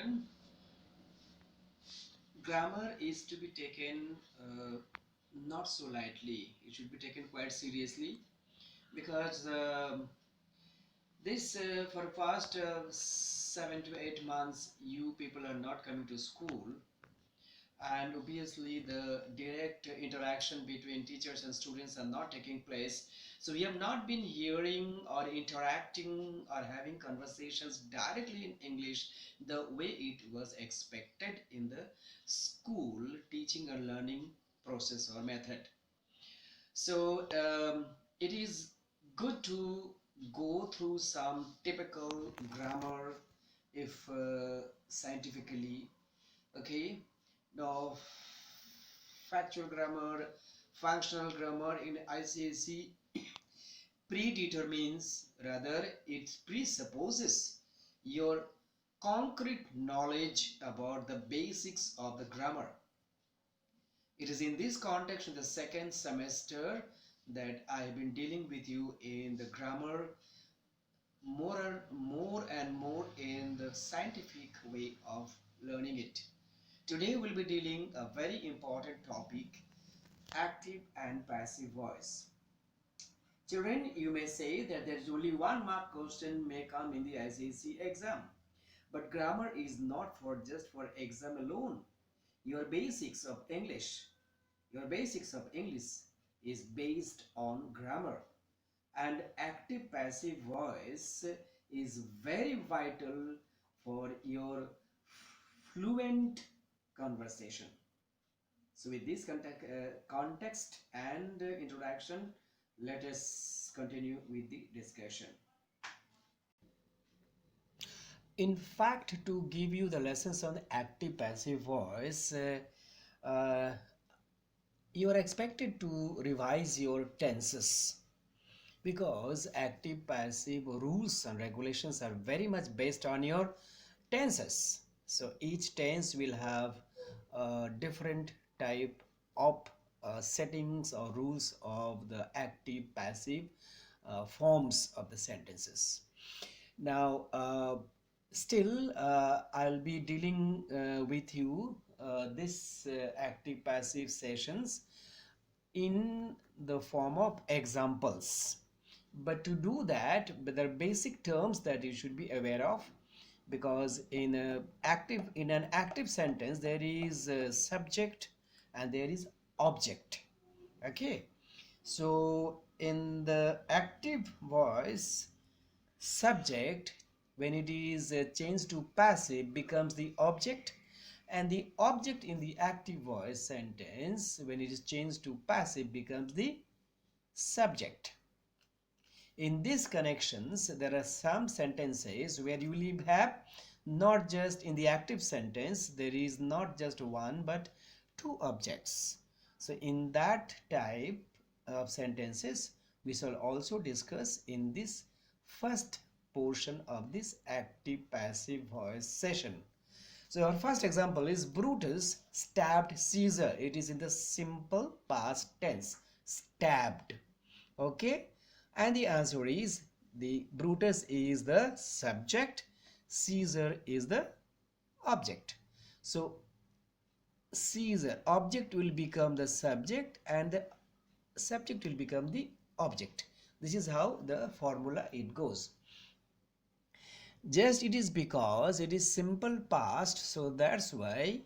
children, grammar is to be taken not so lightly. It should be taken quite seriously because this for the past 7 to 8 months, you people are not coming to school, and obviously the direct interaction between teachers and students are not taking place, so we have not been hearing or interacting or having conversations directly in English the way it was expected in the school teaching and learning process or method. So it is good to go through some typical grammar if scientifically. Okay, now factual grammar, functional grammar in ICSE predetermines, rather it presupposes your concrete knowledge about the basics of the grammar. It is in this context in the second semester that I have been dealing with you in the grammar more and more in the scientific way of learning it. Today we'll be dealing a very important topic, active and passive voice. Children, you may say that there is only 1 mark question may come in the ICSE exam. But grammar is not for just for exam alone. Your basics of English, your basics of English is based on grammar. And active passive voice is very vital for your fluent conversation. So with this context and introduction, let us continue with the discussion. In fact, to give you the lessons on active passive voice, uh, you are expected to revise your tenses, because active passive rules and regulations are very much based on your tenses. So each tense will have a different type of settings or rules of the active passive forms of the sentences. Now still I'll be dealing with you this active passive sessions in the form of examples. But to do that, there are basic terms that you should be aware of, because in an active sentence there is a subject and there is object. Okay, so in the active voice, subject, when it is changed to passive, becomes the object, and the object in the active voice sentence, when it is changed to passive, becomes the subject. In these connections, there are some sentences where you will have not just in the active sentence, there is not just one but two objects. So in that type of sentences, we shall also discuss in this first portion of this active passive voice session. So our first example is Brutus stabbed Caesar. It is in the simple past tense, stabbed. Okay, and the answer is the Brutus is the subject, Caesar is the object. So Caesar, object will become the subject and the subject will become the object. This is how the formula it goes. Just it is because it is simple past, so that's why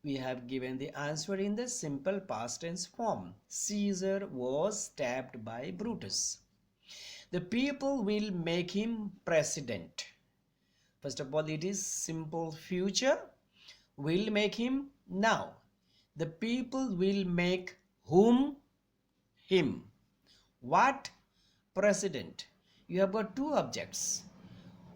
we have given the answer in the simple past tense form. Caesar was stabbed by Brutus. The people will make him president. First of all, it is simple future. Will make him now. The people will make whom? Him. What? President. You have got two objects.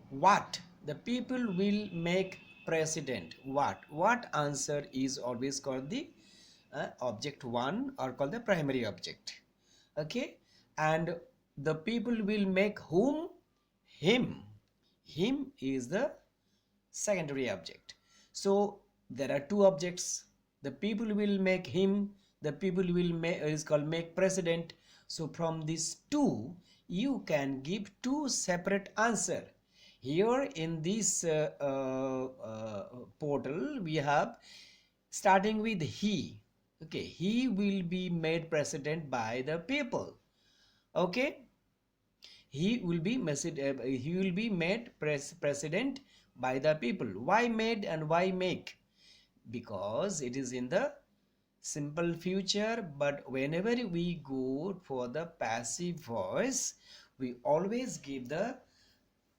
What? The people will make president. What answer is always called the object 1 or called the primary object. Okay, and the people will make whom? Him. Him is the secondary object. So there are two objects. The people will make him, the people will make is called make president. So from these two you can give two separate answer. Here in this portal, we have starting with he. Okay, he will be made president by the people. Okay, he will be made president by the people. Why made and why make? Because it is in the simple future, but whenever we go for the passive voice, we always give the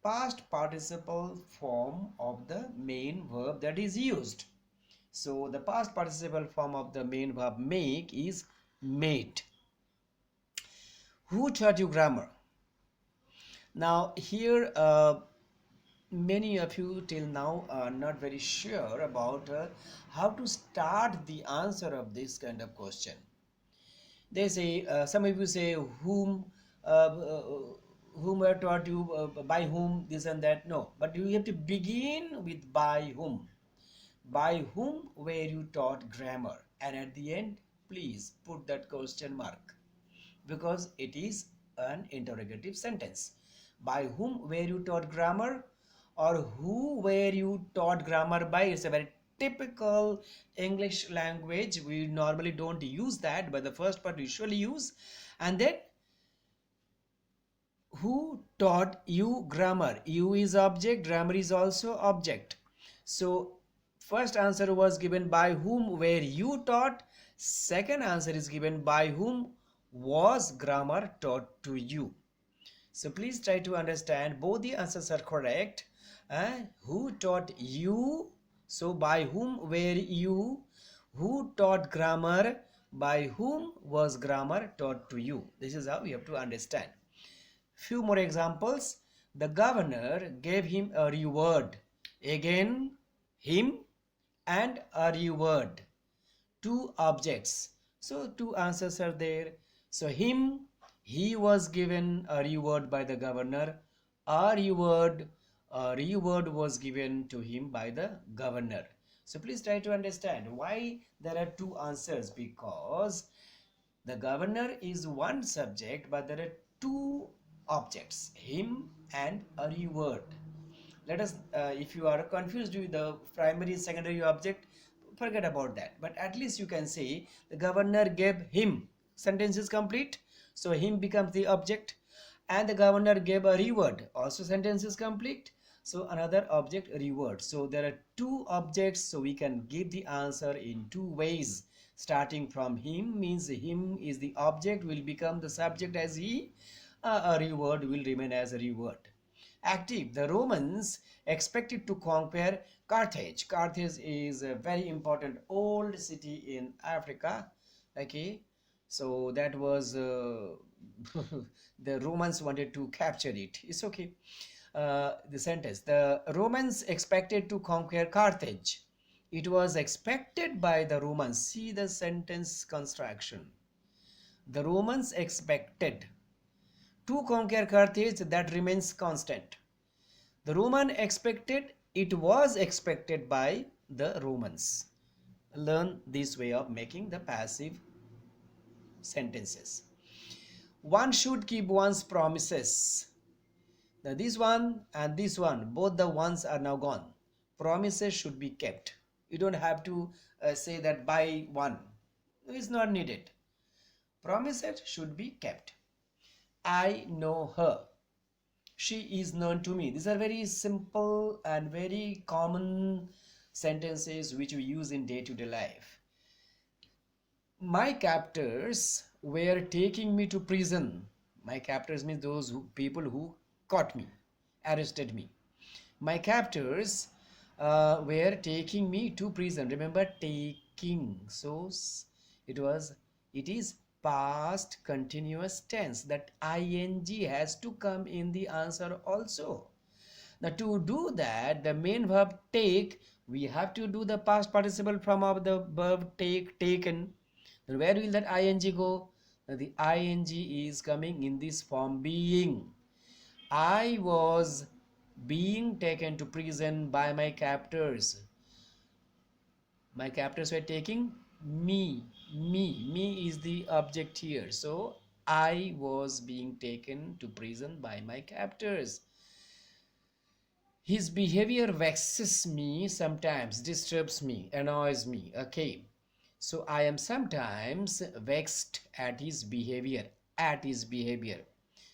past participle form of the main verb that is used. So the past participle form of the main verb make is made. Who taught you grammar? Now here many of you till now are not very sure about how to start the answer of this kind of question. They say, some of you say whom were taught you, by whom, this and that. No, but you have to begin with by whom. By whom were you taught grammar? And at the end, please put that question mark, because it is an interrogative sentence. By whom were you taught grammar, or who were you taught grammar by? It's a very typical English language. We normally don't use that, but the first part we usually use. And then who taught you grammar? You is object, grammar is also object. So first answer was given by whom were you taught. Second answer is given by whom was grammar taught to you. So please try to understand both the answers are correct. Who taught you? So by whom were you? Who taught grammar? By whom was grammar taught to you? This is how we have to understand. Few more examples. The governor gave him a reward. Again, him and a reward. Two objects. So two answers are there. So him, he was given a reward by the governor. A reward was given to him by the governor. So please try to understand why there are two answers, because the governor is one subject, but there are two objects, him and a reward. Let us, if you are confused with the primary secondary object, forget about that. But at least you can say the governor gave him. Sentence is complete. So him becomes the object, and the governor gave a reward. Also sentence is complete. So another object, reward. So there are two objects. So we can give the answer in two ways. Starting from him means him is the object, will become the subject as he. A reward will remain as a reward. Active. The Romans expected to conquer Carthage. Carthage is a very important old city in Africa. Okay, so that was the Romans wanted to capture it. It's okay. The sentence. The Romans expected to conquer Carthage. It was expected by the Romans. See the sentence construction. The Romans expected to conquer Carthage, that remains constant. The Roman expected, it was expected by the Romans. Learn this way of making the passive sentences. One should keep one's promises. Now this one and this one, both the ones are now gone. Promises should be kept. You don't have to say that by one. It's not needed. Promises should be kept. I know her. She is known to me. These are very simple and very common sentences which we use in day-to-day life. My captors were taking me to prison. My captors means those people who caught me, arrested me. My captors were taking me to prison. Remember, taking. So it is past continuous tense. That ing has to come in the answer also. Now to do that, the main verb take, we have to do the past participle form of the verb take, taken. Then where will that ing go? Now the ing is coming in this form, being. I was being taken to prison by my captors. My captors were taking me. Me is the object here. So I was being taken to prison by my captors. His behavior vexes me sometimes, disturbs me, annoys me. Okay. So I am sometimes vexed at his behavior. At his behavior.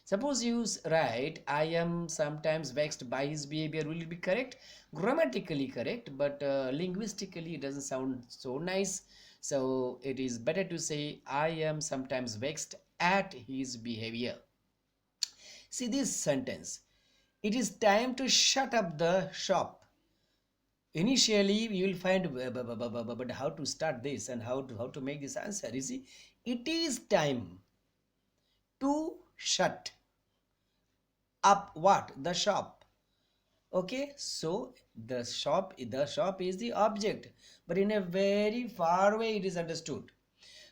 Suppose you write, I am sometimes vexed by his behavior. Will it be correct? Grammatically correct, but linguistically it doesn't sound so nice. So it is better to say, I am sometimes vexed at his behavior. See this sentence. It is time to shut up the shop. Initially you will find but how to start this and how to make this answer. You see, it is time to shut up what? The shop. Okay, so the shop is the object, but in a very far way it is understood.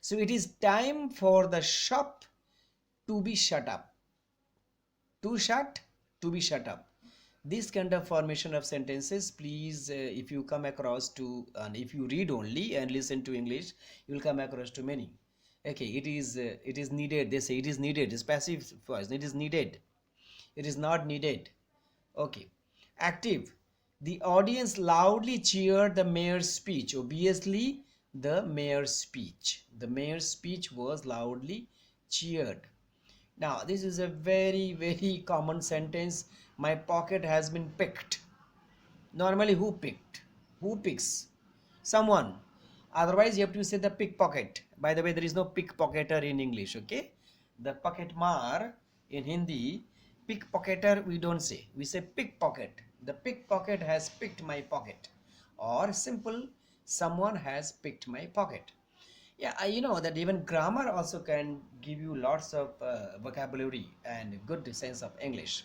So it is time for the shop to be shut up. To shut, to be shut up. This kind of formation of sentences, please, if you come across to, and if you read only and listen to English, you will come across to many. Okay, it is needed. They say it is needed. It's passive voice. It is needed. It is not needed. Okay. Active. The audience loudly cheered the mayor's speech. Obviously, the mayor's speech. The mayor's speech was loudly cheered. Now, this is a very, very common sentence. My pocket has been picked. Normally, who picked? Who picks? Someone. Otherwise, you have to say the pickpocket. By the way, there is no pickpocketer in English, okay? The pocket mar in Hindi, pickpocketer we don't say. We say pickpocket. The pickpocket has picked my pocket. Or simple, someone has picked my pocket. Yeah, you know that even grammar also can give you lots of vocabulary and good sense of English.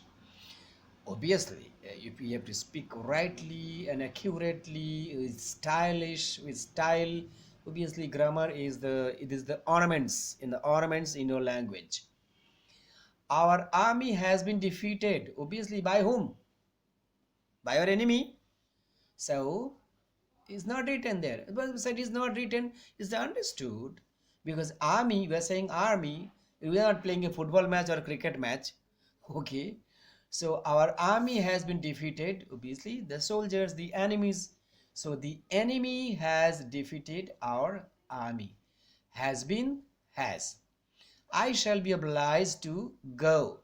Obviously, if you have to speak rightly and accurately, with stylish, with style, obviously grammar is the ornaments in your language. Our army has been defeated. Obviously, by whom? By your enemy. So it's not written there. But said is not written is understood, because army, we are saying army, we are not playing a football match or a cricket match. Okay, so our army has been defeated. Obviously, the soldiers, the enemies. So the enemy has defeated our army. Has been, has. I shall be obliged to go.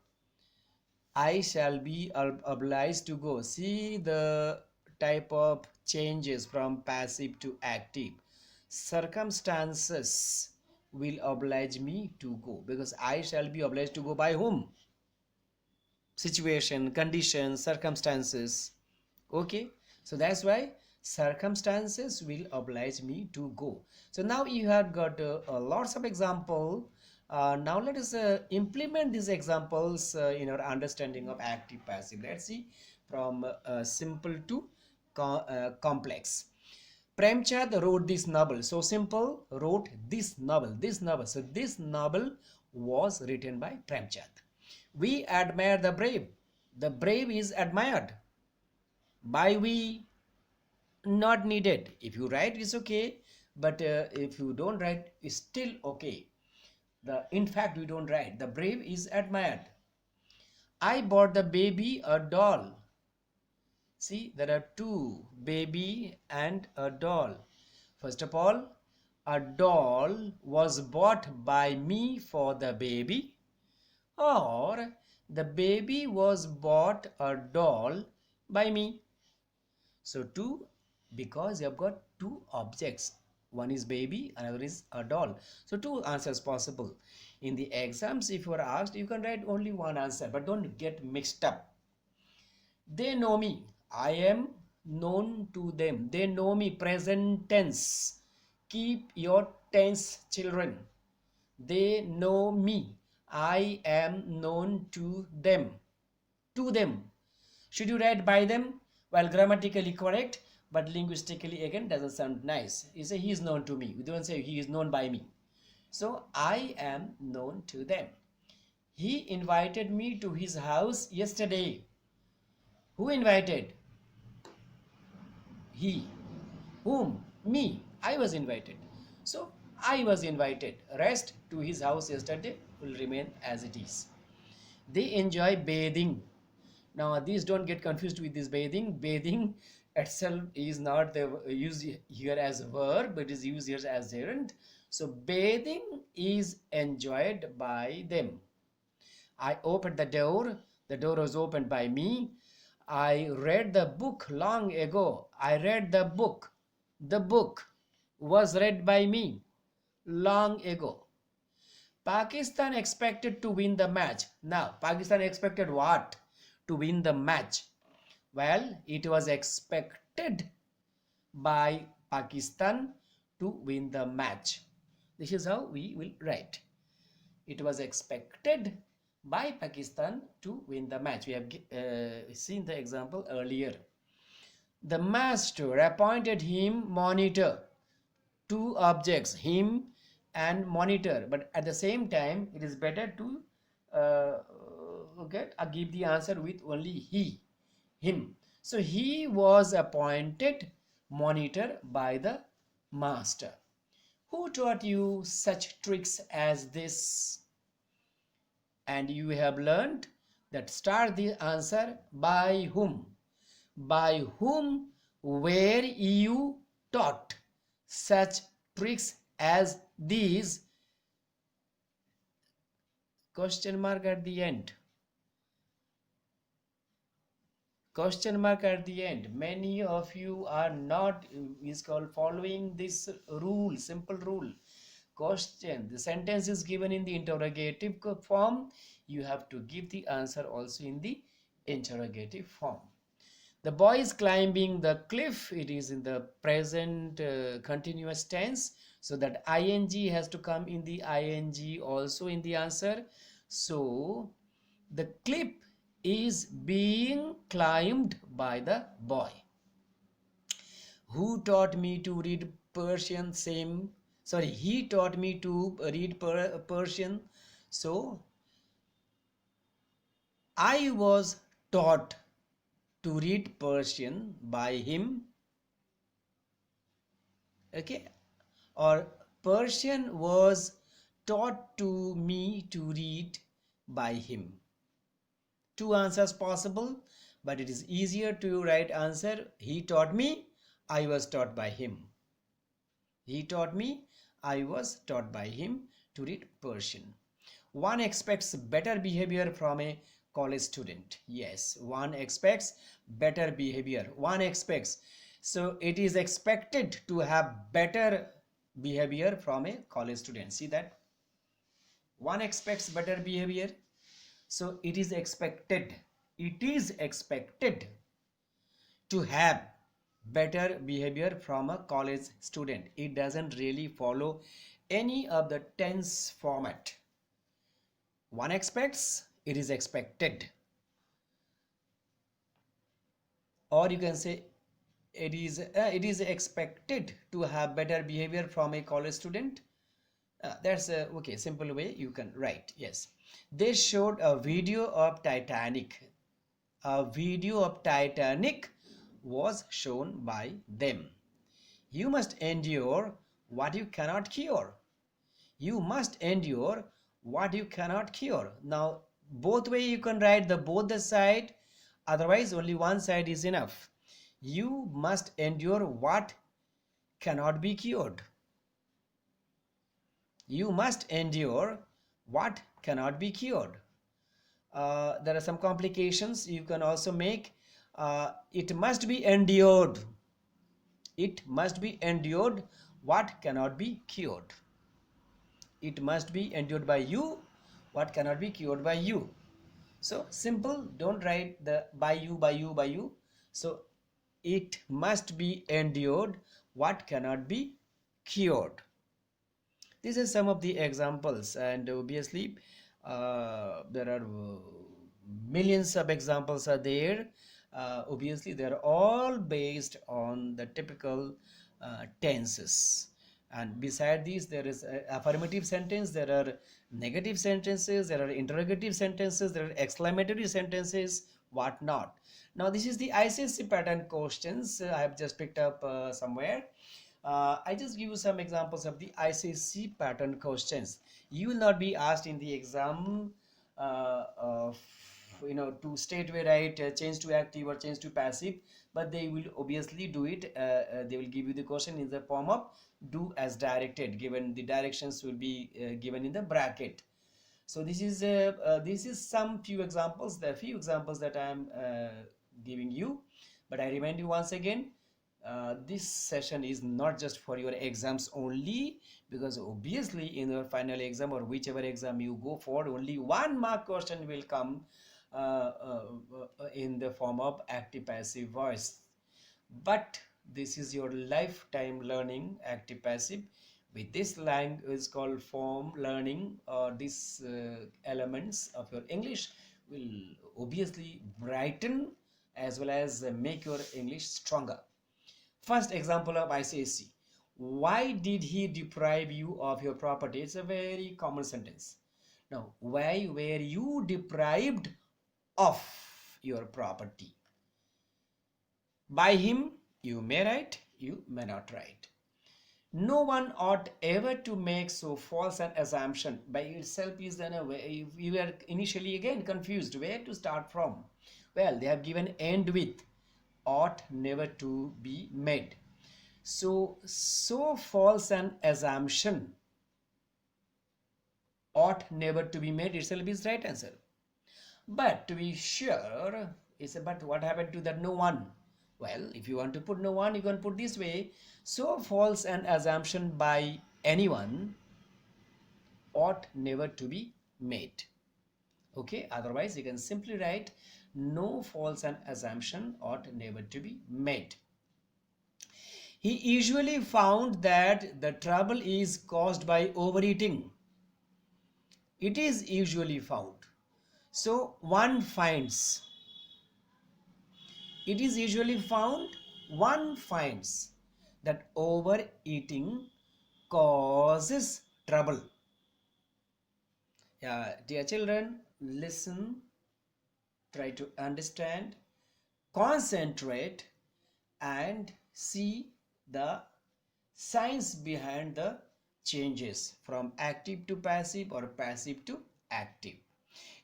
I shall be obliged to go. See the type of changes from passive to active. Circumstances will oblige me to go, because I shall be obliged to go by whom? Situation, conditions, circumstances. Okay, so that's why circumstances will oblige me to go. So now you have got lots of example. Now let us implement these examples in our understanding of active passive. Let's see from simple to complex. Premchand wrote this novel. So simple, wrote this novel. This novel. So this novel was written by Premchand. We admire the brave. The brave is admired. By we, not needed. If you write, it's okay. But if you don't write, it's still okay. In fact, we don't write. The brave is admired. I bought the baby a doll. See, there are two, baby and a doll. First of all, a doll was bought by me for the baby, or the baby was bought a doll by me. So two, because you have got two objects. One is baby, another is a doll. So two answers possible. In the exams, if you are asked, you can write only one answer, but don't get mixed up. They know me. I am known to them. They know me. Present tense. Keep your tense, children. They know me. I am known to them. To them. Should you write by them? Well, grammatically correct, but linguistically again doesn't sound nice. You say he is known to me. We don't say he is known by me. So I am known to them. He invited me to his house yesterday. Who invited? He. Whom? Me. I was invited. So I was invited. Rest to his house yesterday will remain as it is. They enjoy bathing. Now these don't get confused with this bathing. Bathing itself is not the used here as a verb, but is used here as gerund. So bathing is enjoyed by them. I opened the door was opened by me. I read the book long ago. I read the book was read by me long ago. Pakistan expected to win the match. Now, Pakistan expected what? To win the match. Well, it was expected by Pakistan to win the match. This is how we will write. It was expected by Pakistan to win the match. We have seen the example earlier. The master appointed him monitor. Two objects, him and monitor, but at the same time it is better to give the answer with only him. So he was appointed monitor by the master. Who taught you such tricks as this? And you have learned that start the answer by whom. By whom were you taught such tricks as these? Question mark at the end. Question mark at the end. Many of you are not is called following this rule, simple rule. Question, the sentence is given in the interrogative form. You have to give the answer also in the interrogative form. The boy is climbing the cliff. It is in the present continuous tense, so that ing has to come in the ing also in the answer. So the cliff is being climbed by the boy. Who taught me to read Persian? He taught me to read Persian. So I was taught to read Persian by him. Okay, or Persian was taught to me to read by him. Two answers possible, but it is easier to write answer. He taught me, I was taught by him. He taught me, I was taught by him to read Persian. One expects better behavior from a college student. Yes, one expects better behavior. One expects. So it is expected to have better behavior from a college student. See that? One expects better behavior. So it is expected to have better behavior from a college student. It doesn't really follow any of the tense format. One expects, it is expected. Or you can say it is expected to have better behavior from a college student. That's a simple way you can write. Yes, they showed a video of Titanic. A video of Titanic was shown by them. You must endure what you cannot cure. You must endure what you cannot cure. Now both way you can write both the side, otherwise only one side is enough. You must endure what cannot be cured. You must endure what cannot be cured. There are some complications you can also make. It must be endured. It must be endured what cannot be cured. It must be endured by you what cannot be cured by you. So simple, don't write the by you. So it must be endured what cannot be cured. These are some of the examples, and obviously there are millions of examples are there. Obviously they are all based on the typical tenses, and beside these there is affirmative sentence, there are negative sentences, there are interrogative sentences, there are exclamatory sentences, what not. Now this is the ICSE pattern questions I have just picked up somewhere. I just give you some examples of the ICSE pattern questions. You will not be asked in the exam to straight away write change to active or change to passive, but they will obviously do it. They will give you the question in the form of do as directed, given the directions will be given in the bracket. So this is some few examples, the few examples that I am giving you. But I remind you once again, this session is not just for your exams only, because obviously in your final exam or whichever exam you go for, only 1 mark question will come in the form of active passive voice. But this is your lifetime learning, active passive. With this language called form learning, or these elements of your English will obviously brighten as well as make your English stronger. First example of ICSE. Why did he deprive you of your property? It's a very common sentence. Now, why were you deprived of your property? By him, you may write, you may not write. No one ought ever to make so false an assumption. By itself is then a way you were initially again confused where to start from. Well, they have given end with ought never to be made. So false an assumption ought never to be made itself is right answer. But to be sure, but what happened to that no one? Well, if you want to put no one, you can put this way. So false an assumption by anyone ought never to be made. Okay, otherwise you can simply write no false an assumption ought never to be made. He usually found that the trouble is caused by overeating. It is usually found. So one finds. It is usually found, one finds that overeating causes trouble. Dear children, listen, try to understand, concentrate, and see the science behind the changes from active to passive or passive to active.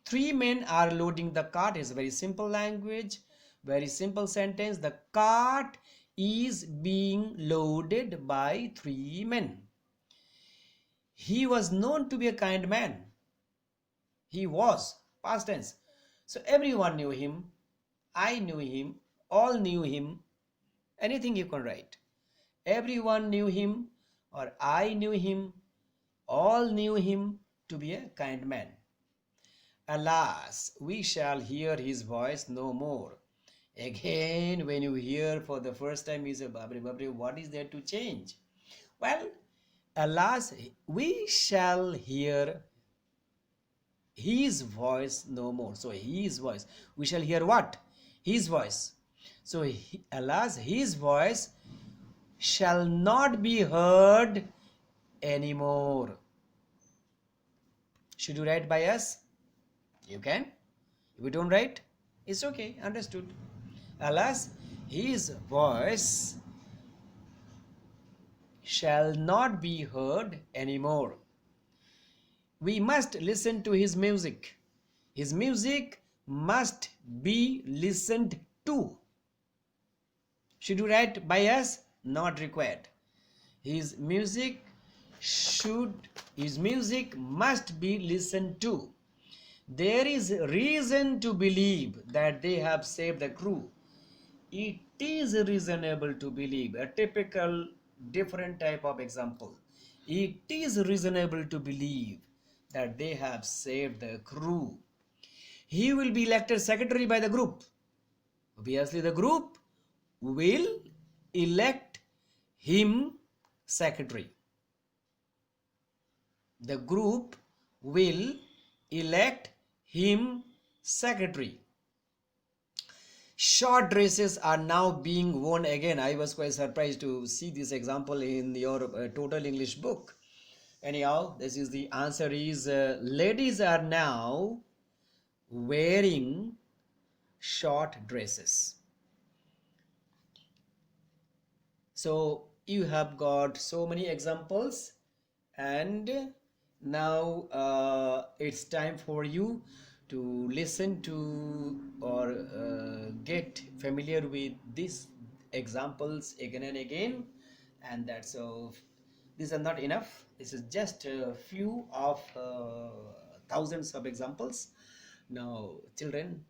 3 men are loading the cart is very simple language, very simple sentence. The cart is being loaded by 3 men. He was known to be a kind man. He was, past tense. So everyone knew him. I knew him. All knew him. Anything you can write. Everyone knew him, or I knew him. All knew him to be a kind man. Alas, we shall hear his voice no more. Again, when you hear for the first time, you say, Babri, Babri, what is there to change? Well, alas, we shall hear his voice no more. So his voice, we shall hear what? His voice. So alas, his voice shall not be heard anymore. Should you write by us? You can. If you don't write, it's okay, understood. Alas, his voice shall not be heard anymore. We must listen to his music. His music must be listened to. Should you write by us? Not required. His music must be listened to. There is reason to believe that they have saved the crew. It is reasonable to believe, a typical different type of example. It is reasonable to believe that they have saved the crew. He will be elected secretary by the group. Obviously, the group will elect him secretary. The group will elect him secretary. Short dresses are now being worn again. I was quite surprised to see this example in your total English book. Anyhow, this is the answer is ladies are now wearing short dresses. So you have got so many examples, and now it's time for you to listen to or get familiar with these examples again and again, and that's these are not enough. This is just a few of thousands of examples. Now children,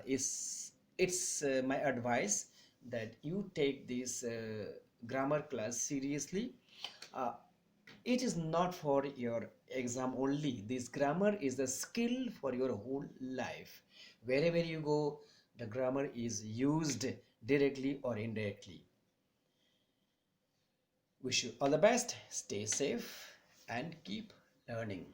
is it's my advice that you take this grammar class seriously. uh, it is not for your exam only. This grammar is a skill for your whole life. Wherever you go, the grammar is used directly or indirectly. Wish you all the best. Stay safe and keep learning.